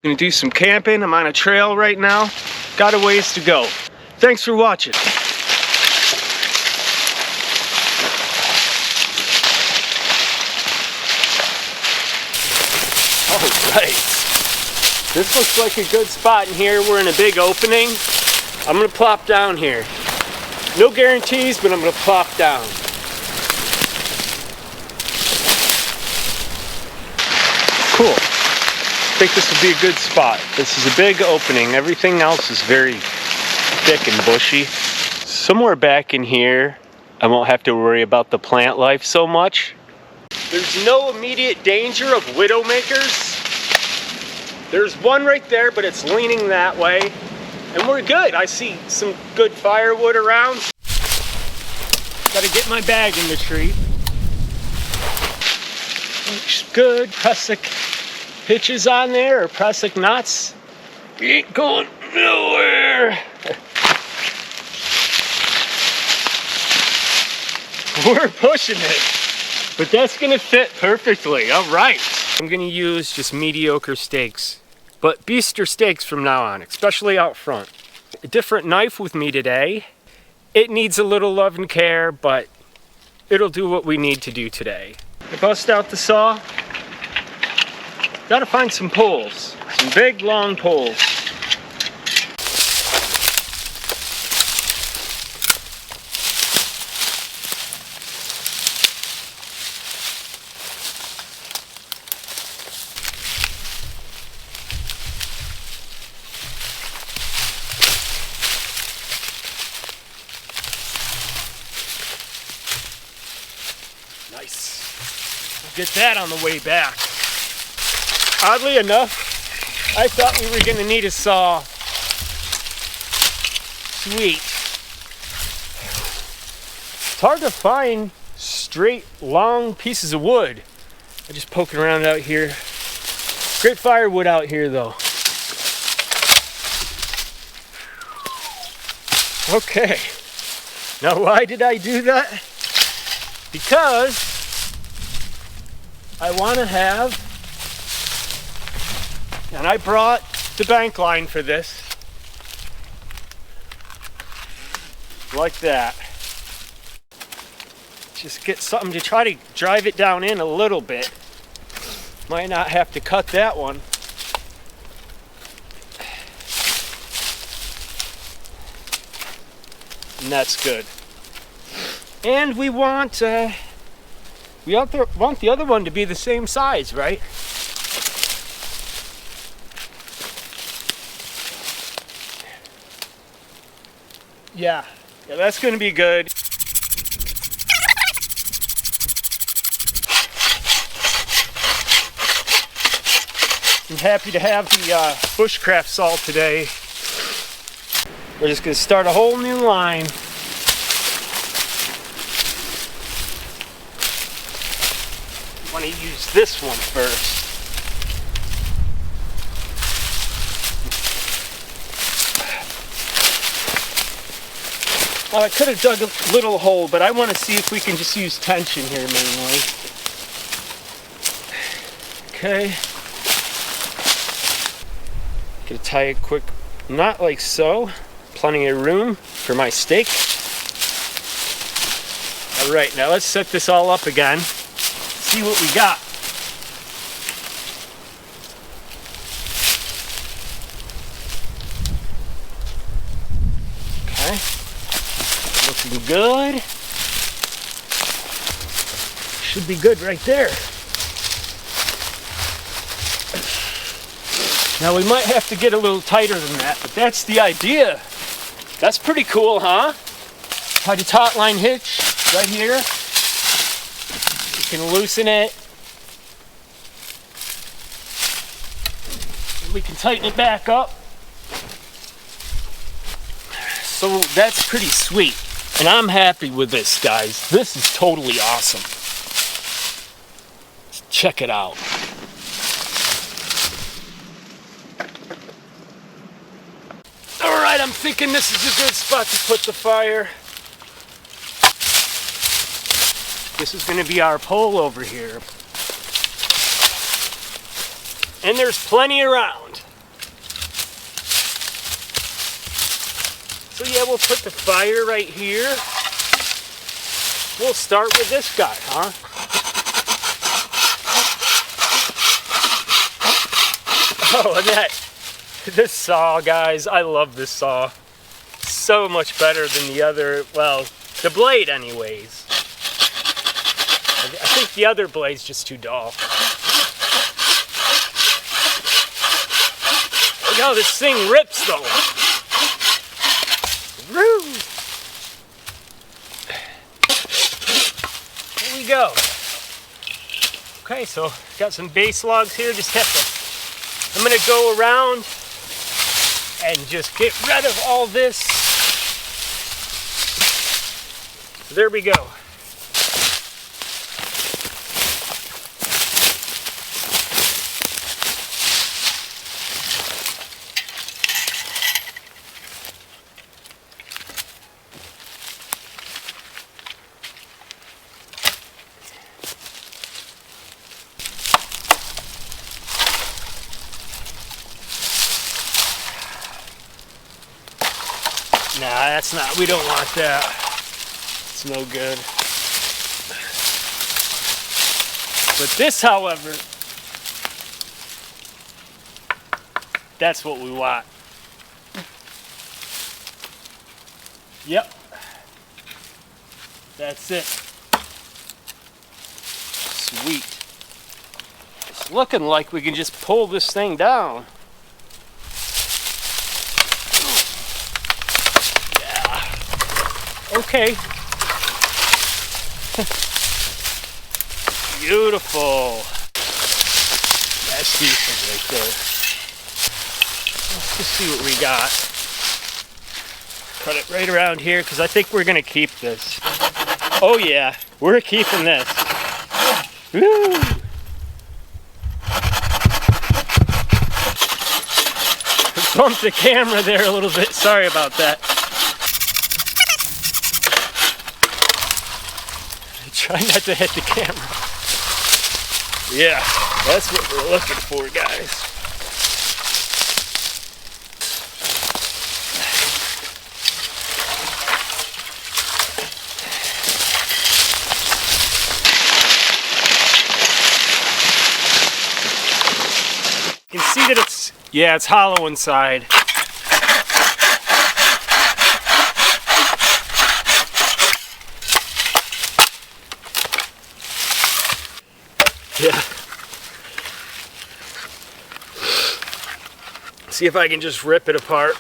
Gonna do some camping. I'm on a trail right now. Got a ways to go. Thanks for watching. Alright. This looks like a good spot in here. We're in a big opening. I'm gonna plop down here. No guarantees, but I'm gonna plop down. Cool. I think this would be a good spot. This is a big opening. Everything else is very thick and bushy. Somewhere back in here, I won't have to worry about the plant life so much. There's no immediate danger of widowmakers. There's one right there, but it's leaning that way. And we're good. I see some good firewood around. Gotta get my bag in the tree. Looks good. Prusik hitches on there, or Prusik knots. You ain't going nowhere. We're pushing it. But that's gonna fit perfectly. All right. I'm gonna use just mediocre stakes, but beaster stakes from now on, especially out front. A different knife with me today. It needs a little love and care, but it'll do what we need to do today. I bust out the saw. Gotta find some poles, some big long poles. Nice. We'll get that on the way back. Oddly enough, I thought we were going to need a saw. Sweet. It's hard to find straight, long pieces of wood. I'm just poking around out here. Great firewood out here, though. Okay. Now, why did I do that? Because I want to have, and I brought the bank line for this, like that. Just get something to try to drive it down in a little bit. Might not have to cut that one. And that's good. And we want the other one to be the same size, right? Yeah, that's going to be good. I'm happy to have the Bushcraft saw today. We're just going to start a whole new line. I want to use this one first. Well, I could have dug a little hole, but I want to see if we can just use tension here mainly. Okay. Gonna tie a quick knot like so. Plenty of room for my stake. All right, now let's set this all up again. See what we got. Okay. Looking good. Should be good right there. Now we might have to get a little tighter than that, but that's the idea. That's pretty cool, huh? Tied a taut line hitch right here. You can loosen it. And we can tighten it back up. So that's pretty sweet. And I'm happy with this, guys. This is totally awesome. Let's check it out. Alright, I'm thinking this is a good spot to put the fire. This is going to be our pole over here. And there's plenty around. So yeah, we'll put the fire right here. We'll start with this guy, huh? Oh, and this saw, guys, I love this saw. So much better than the other, well, the blade anyways. I think the other blade's just too dull. Look how this thing rips though. Woo! There we go. Okay, so got some base logs here, just have to, I'm gonna go around and just get rid of all this. So there we go. Nah, that's not, we don't want that. It's no good. But this, however, that's what we want. Yep. That's it. Sweet. It's looking like we can just pull this thing down. Okay. Beautiful. That's decent right there. Let's just see what we got. Cut it right around here because I think we're going to keep this. Oh yeah, we're keeping this. Woo! Bumped the camera there a little bit. Sorry about that. Try not to hit the camera. Yeah, that's what we're looking for, guys. You can see that it's hollow inside. Yeah. See if I can just rip it apart.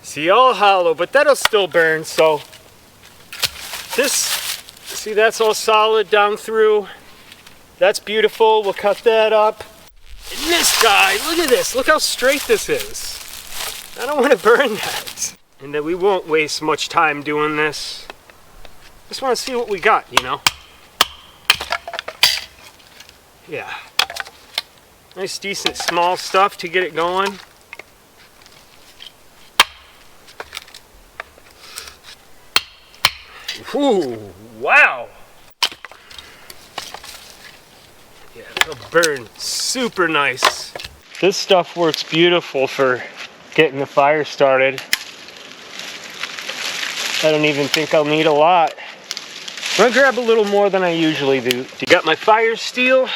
See, all hollow, but that'll still burn, so this, see, that's all solid down through. That's beautiful. We'll cut that up. And this guy, look at this. Look how straight this is. I don't want to burn that. And then we won't waste much time doing this. Just want to see what we got, you know. Yeah, nice decent small stuff to get it going. Ooh, wow. Yeah, it'll burn super nice. This stuff works beautiful for getting the fire started. I don't even think I'll need a lot. I'm gonna grab a little more than I usually do. You got my fire steel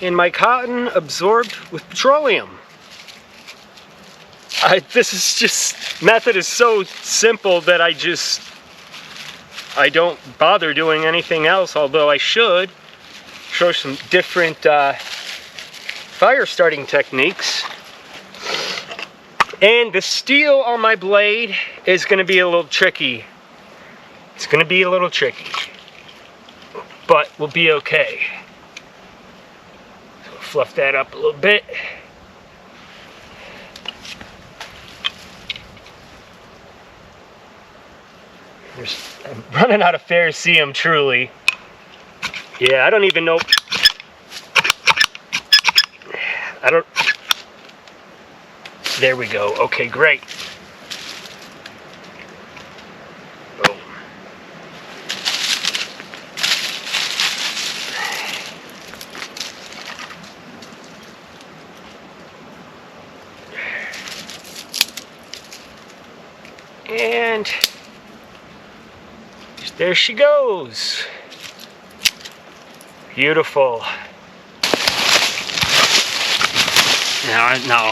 and my cotton absorbed with petroleum. This is just, method is so simple that I don't bother doing anything else, although I should show some different fire starting techniques. And the steel on my blade is gonna be a little tricky. It's gonna be a little tricky, but we'll be okay. So fluff that up a little bit. I'm running out of ferrocerium, truly. Yeah, I don't even know. There we go. Okay, great. Boom. And there she goes. Beautiful. No,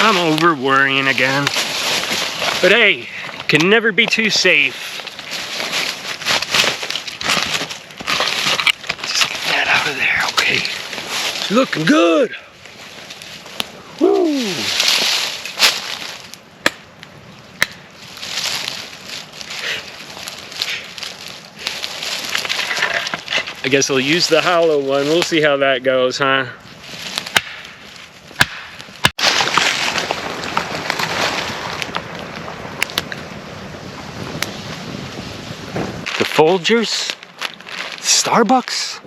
I'm over worrying again. But hey, can never be too safe. Just get that out of there, okay. It's looking good. Woo. I guess I'll use the hollow one. We'll see how that goes, huh? The Folgers? Starbucks?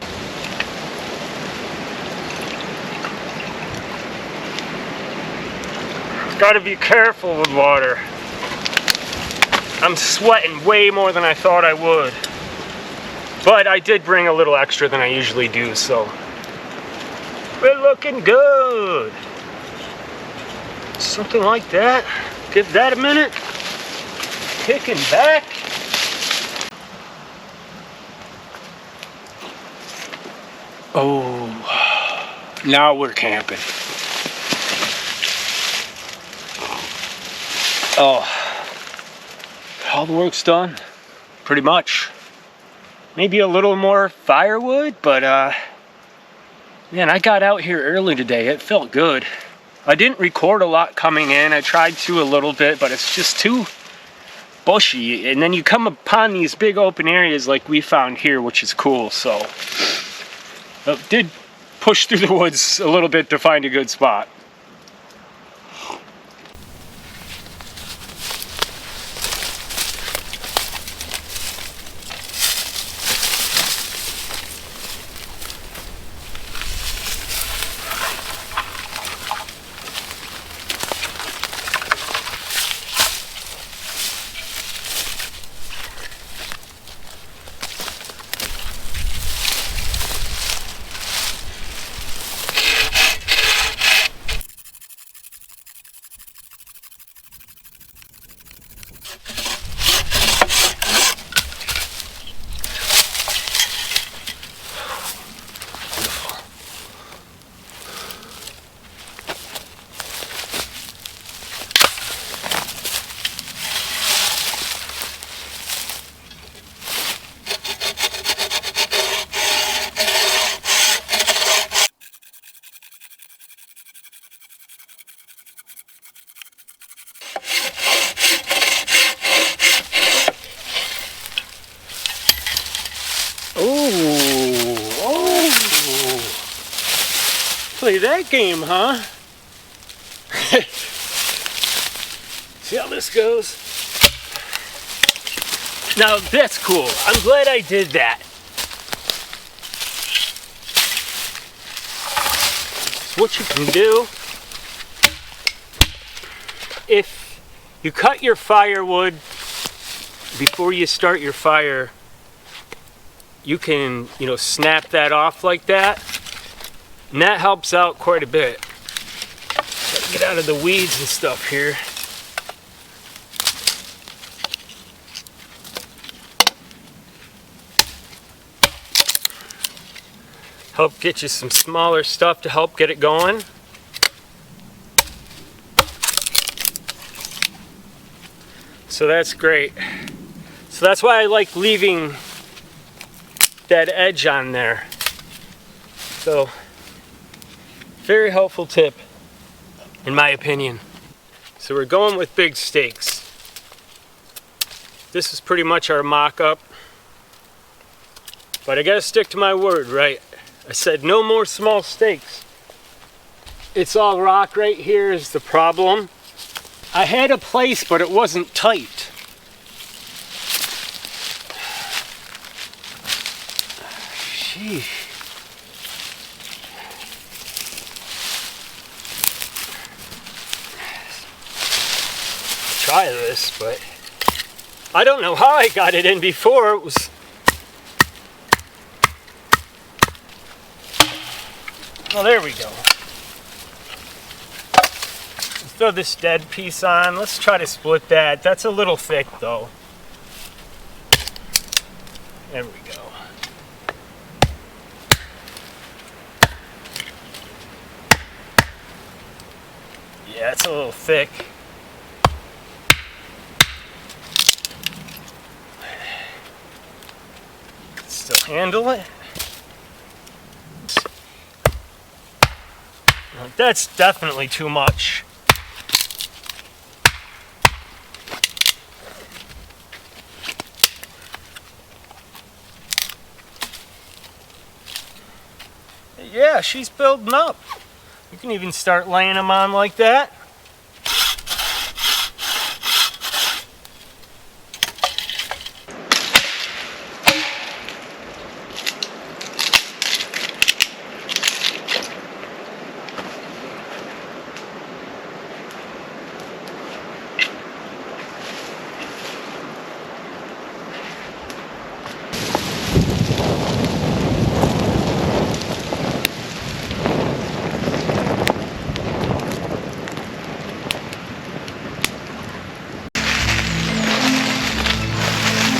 Gotta be careful with water. I'm sweating way more than I thought I would. But I did bring a little extra than I usually do, so we're looking good. Something like that. Give that a minute. Kicking back. Oh, now we're camping. Oh, all the work's done, pretty much. Maybe a little more firewood, but man, I got out here early today. It felt good. I didn't record a lot coming in. I tried to a little bit, but it's just too bushy. And then you come upon these big open areas like we found here, which is cool. So I did push through the woods a little bit to find a good spot. Play that game, huh? See how this goes? Now that's cool. I'm glad I did that. So what you can do, if you cut your firewood before you start your fire, you can, snap that off like that. And that helps out quite a bit. Gotta get out of the weeds and stuff here. Help get you some smaller stuff to help get it going. So that's great. So that's why I like leaving that edge on there. So, very helpful tip, in my opinion. So we're going with big stakes. This is pretty much our mock-up. But I gotta stick to my word, right? I said no more small stakes. It's all rock right here is the problem. I had a place, but it wasn't tight. Sheesh. Try this, but I don't know how I got it in before. It was well, there we go. Throw this dead piece on. Let's try to split that. That's a little thick though. There we go. Yeah, it's a little thick. Still handle it. That's definitely too much. Yeah, she's building up. You can even start laying them on like that.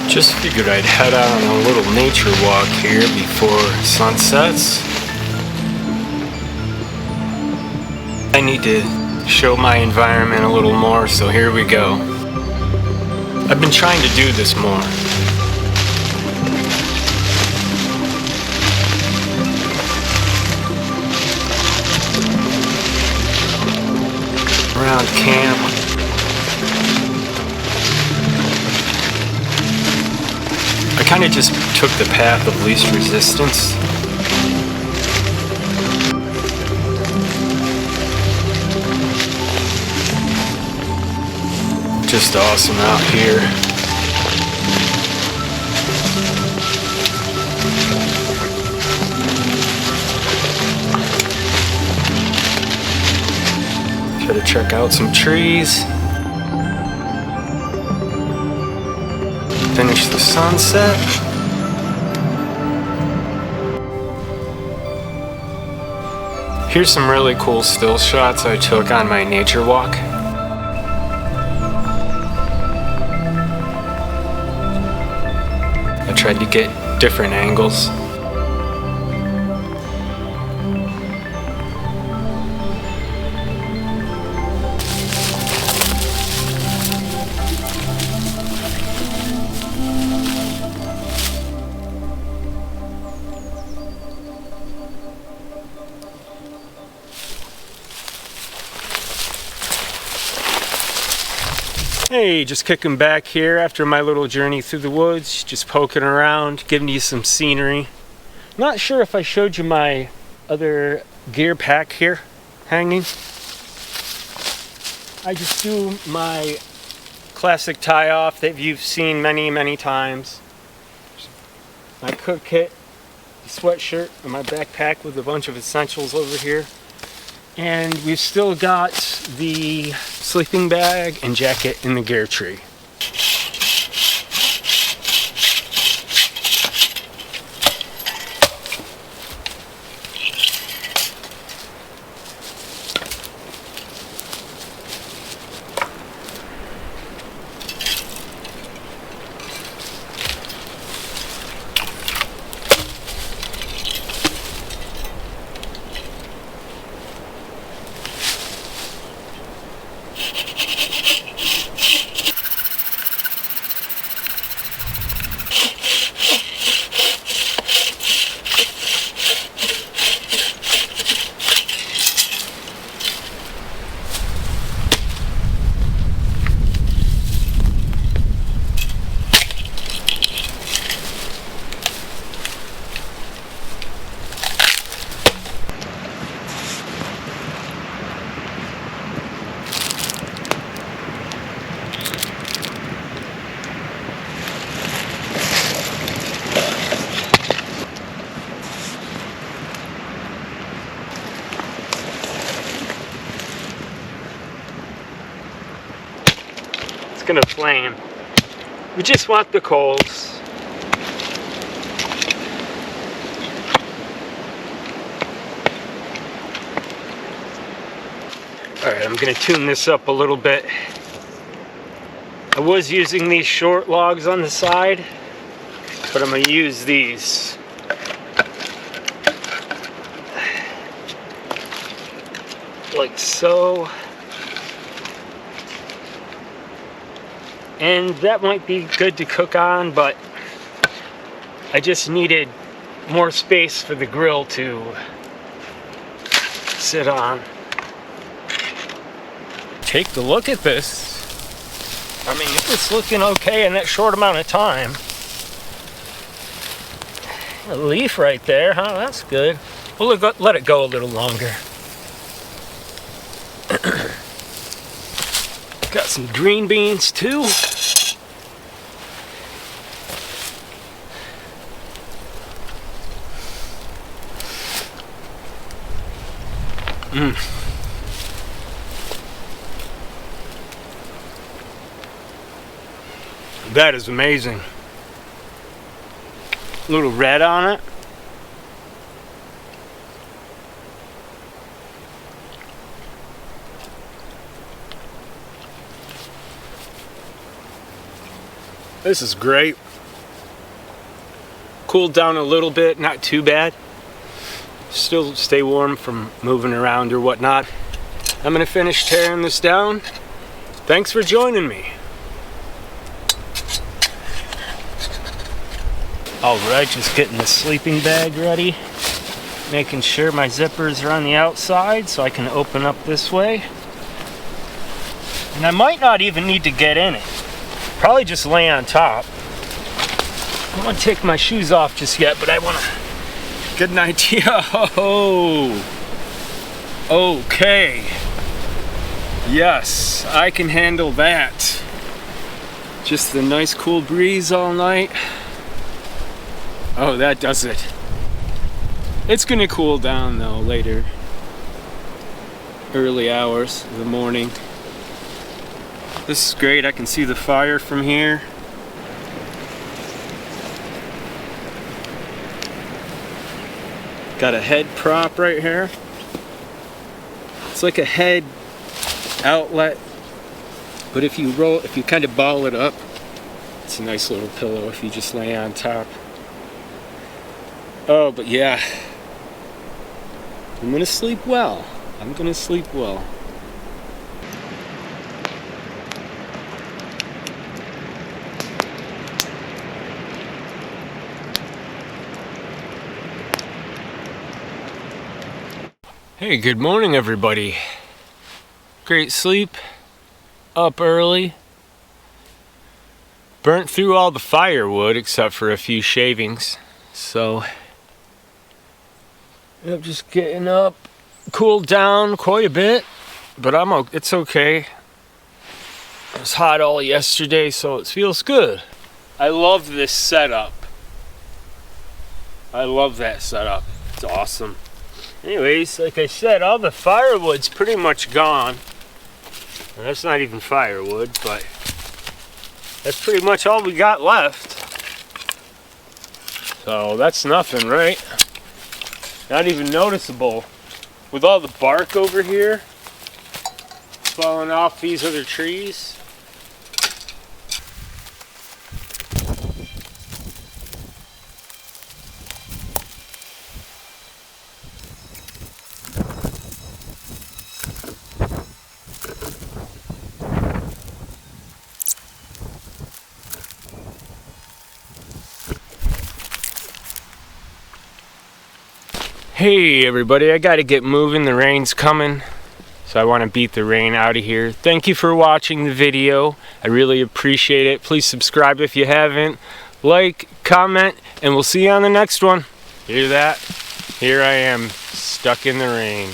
Just figured I'd head out on a little nature walk here before sunsets. I need to show my environment a little more, so here we go. I've been trying to do this more. Around camp. I kind of just took the path of least resistance. Just awesome out here. Try to check out some trees. Finish the sunset. Here's some really cool still shots I took on my nature walk. I tried to get different angles. Hey, just kicking back here after my little journey through the woods, just poking around, giving you some scenery. Not sure if I showed you my other gear pack here hanging. I just do my classic tie-off that you've seen many times. My cook kit, the sweatshirt, and my backpack with a bunch of essentials over here. And we've still got the sleeping bag and jacket in the gear tree. Gonna flame. We just want the coals. Alright, I'm gonna tune this up a little bit. I was using these short logs on the side, but I'm gonna use these. Like so. And that might be good to cook on, but I just needed more space for the grill to sit on. Take a look at this. I mean, it's looking okay in that short amount of time. A leaf right there, huh? That's good. We'll let it go a little longer. Got some green beans too. That is amazing. A little red on it. This is great. Cooled down a little bit, not too bad. Still stay warm from moving around or whatnot. I'm gonna finish tearing this down. Thanks for joining me. Alright, just getting the sleeping bag ready. Making sure my zippers are on the outside so I can open up this way. And I might not even need to get in it. Probably just lay on top. I don't want to take my shoes off just yet, but I want to get an idea. Oh, okay. Yes, I can handle that. Just the nice cool breeze all night. Oh, that does it. It's gonna cool down though later. Early hours of the morning. This is great. I can see the fire from here. Got a head prop right here. It's like a head outlet, but if you kind of ball it up, it's a nice little pillow if you just lay on top. Oh, but yeah, I'm gonna sleep well. I'm gonna sleep well. Hey, good morning everybody. Great sleep, up early. Burnt through all the firewood except for a few shavings. So, I'm just getting up, cooled down quite a bit, but it's okay. It was hot all yesterday, so it feels good. I love this setup. I love that setup. It's awesome. Anyways, like I said, all the firewood's pretty much gone. And that's not even firewood, but that's pretty much all we got left. So that's nothing, right? Not even noticeable. With all the bark over here falling off these other trees. Hey everybody, I gotta get moving. The rain's coming, so I want to beat the rain out of here. Thank you for watching the video. I really appreciate it. Please subscribe if you haven't. Like, comment, and we'll see you on the next one. Hear that? Here I am, stuck in the rain.